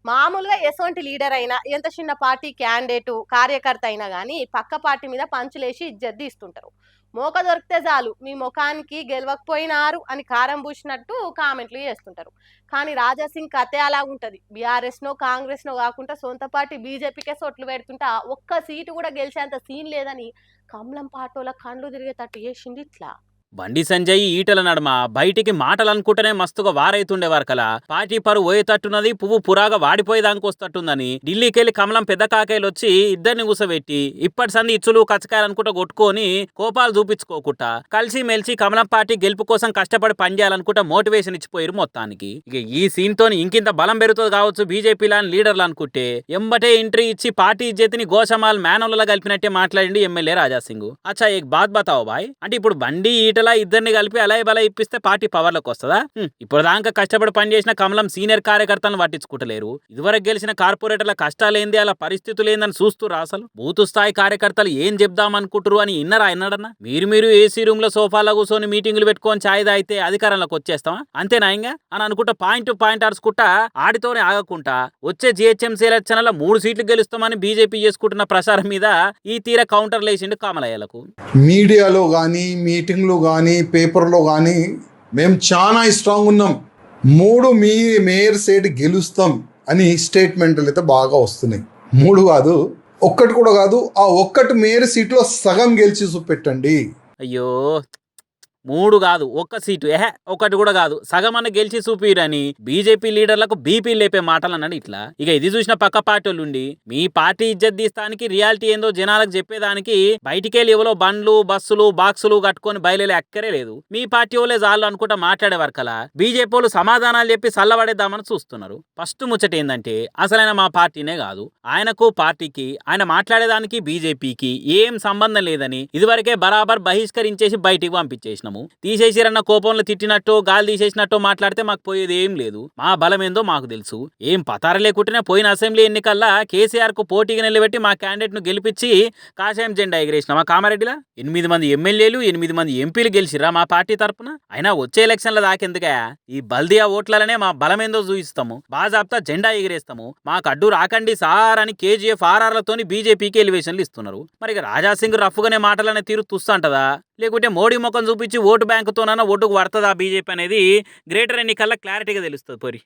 మామూలుగా ఎసోంటి లీడర్ అయినా ఎంత చిన్న పార్టీ క్యాండిడేట్ కార్యకర్త అయినా కానీ పక్క పార్టీ మీద పంచులేసి ఇజ్జత్ తీస్తుంటారు. మోక దొరికితే చాలు మీ ముఖానికి గెలవకపోయినారు అని కారం పూసినట్టు కామెంట్లు చేస్తుంటారు. కానీ రాజాసింగ్ కథే అలా ఉంటది. బీఆర్ఎస్ నో కాంగ్రెస్ నో కాకుండా సొంత పార్టీ బీజేపీకే సొట్లు పెడుతుంటా ఒక్క సీటు కూడా గెలిచేంత సీన్ లేదని కమలం పాటోల కండ్లు తిరిగేటట్టు చేసింది ఇట్లా. బండి సంజయ్ ఈటల నడుమ బయటికి మాటలు అనుకుంటేనే మస్తుగా వారైతుండేవారు కల పార్టీ పరు పోయేటట్టున్నది, పువ్వు పురాగా వాడిపోయేదానికి వస్తట్టుందని ఢిల్లీకెళ్లి కమలం పెద్ద కాకాయలు వచ్చి ఇద్దరిని కూసబెట్టి ఇప్పటి సంది ఇచ్చులు కచ్చకాయలు అనుకుంటా కొట్టుకొని కోపాలు చూపించుకోకుండా కలిసి మెలిసి కమలం పార్టీ గెలుపు కోసం కష్టపడి పనిచేయాలనుకుంటా మోటివేషన్ ఇచ్చిపోయారు మొత్తానికి. ఇక ఈ సీన్ తోని ఇంకింత బలం పెరుగుతుంది కావచ్చు బీజేపీ లాని లీడర్లు అనుకుంటే ఎంబటే ఎంట్రీ ఇచ్చి పార్టీ ఇజ్జతిని గోషమాల్ మేనోళ్ళ కలిపినట్టే మాట్లాడింది ఎమ్మెల్యే రాజాసింగ్. అచ్చా ఏక్ బాత్ బతావో బాయ్, అంటే ఇప్పుడు బండి ఇద్దరిని కలిపి అలాయ్ బలా ఇప్పిస్తే పార్టీ పవర్లోకి వస్తుందా? ఇప్పుడు దాకా కష్టపడి పనిచేసిన కమలం సీనియర్ కార్యకర్తలను పట్టించుకుంటలేరు. ఇదివరకు గెలిచిన కార్పొరేటర్ల కష్టాలేంది అలా పరిస్థితులు ఏందని చూస్తురా? అసలు బూతు స్థాయి కార్యకర్తలు ఏం చెప్దాం అనుకుంటారు అని ఎన్నడన్నా మీరు ఏసీ రూమ్ లో సోఫాలో కూర్చొని మీటింగ్లు పెట్టుకొని ఛాయ్ తాగితే అధికారంలోకి వచ్చేస్తామా అంతేనా ఇంకా అని అనుకుంటా పాయింట్ అరుచుకుంటా ఆడితోనే ఆగకుండా వచ్చే జిహెచ్ఎంసీ ఎలక్షన్ల 3 సీట్లు గెలుస్తామని బీజేపీ చేసుకుంటున్న ప్రసారం మీద ఈ తీర కౌంటర్లు వేసిండు కమలయ్యలకు. మీడియాలో కానీ మీటింగ్లు కానీ పేపర్లో కానీ మేము చాలా స్ట్రాంగ్ ఉన్నాం, 3 మేయర్ సీట్ గెలుస్తాం అని స్టేట్మెంట్లు అయితే బాగా వస్తున్నాయి. 3 కాదు, ఒక్కటి కూడా కాదు, ఆ ఒక్కటి మేయర్ సీట్లో సగం గెలిచి చూపెట్టండి. అయ్యో 3 కాదు, ఒక్క సీటు ఒకటి కూడా కాదు, సగమన్న గెలిచి చూపిరని బీజేపీ లీడర్లకు బీపీ లేపే మాటలు అన్నాడు ఇట్లా. ఇక ఇది చూసిన పక్క పార్టీలు ఉండి మీ పార్టీ ఇజ్జత్ తీస్తానికి రియాలిటీ ఏందో జనాలకు చెప్పేదానికి బయటికెళ్ళి ఎవరో బండ్లు బస్సులు బాక్సులు కట్టుకొని బయలులే అక్కరే లేదు. మీ పార్టీ వాళ్ళే చాలు అనుకుంటా మాట్లాడేవారు కలా బీజేపీ వాళ్ళు సమాధానాలు చెప్పి సల్లబడేద్దామని చూస్తున్నారు. ఫస్ట్ ముచ్చట ఏందంటే అసలైన మా పార్టీనే కాదు, ఆయనకు పార్టీకి ఆయన మాట్లాడేదానికి బీజేపీకి ఏం సంబంధం లేదని ఇదివరకే బరాబర్ బహిష్కరించేసి బయటికి పంపించేసినాము. తీసేసిరన్న కోపంలో తిట్టినట్టు గాలి తీసేసినట్టు మాట్లాడితే మాకు పోయేది ఏం లేదు. మా బలం ఏందో మాకు తెలుసు. ఏం పతారు లేకుంటేనే పోయిన అసెంబ్లీ ఎన్నికల్లా కేసీఆర్ కు పోటీగా నిలబెట్టి మా క్యాండిడేట్ ను గెలిపించి కాషాయం జెండా ఎగిరేసిన మా కామారెడ్డిలా 8 మంది ఎమ్మెల్యేలు 8 మంది ఎంపీలు గెలిచిరా మా పార్టీ తరపున. అయినా వచ్చే ఎలక్షన్ల దాకెందుగా ఈ బల్దియా ఓట్లనే మా బలం ఏందో చూపిస్తాము, బాజాబ్తా జెండా ఎగిరేస్తాము, మాకు అడ్డు రాకండి సార్ అని కేజీఎఫ్ ఆర్ఆర్లతోని బీజేపీకి ఎలివేషన్లు ఇస్తున్నారు. మరి రాజాసింగ్ రఫ్గానే మాటలనే తీరు తుస్తంటదా, లేకుంటే మోడీ ముఖం చూపించి ఓటు బ్యాంకుతోనన్నా ఓటుకు పడుతుందా బీజేపీ అనేది గ్రేటర్ ఎన్నికల్లో క్లారిటీగా తెలుస్తుంది పోరి.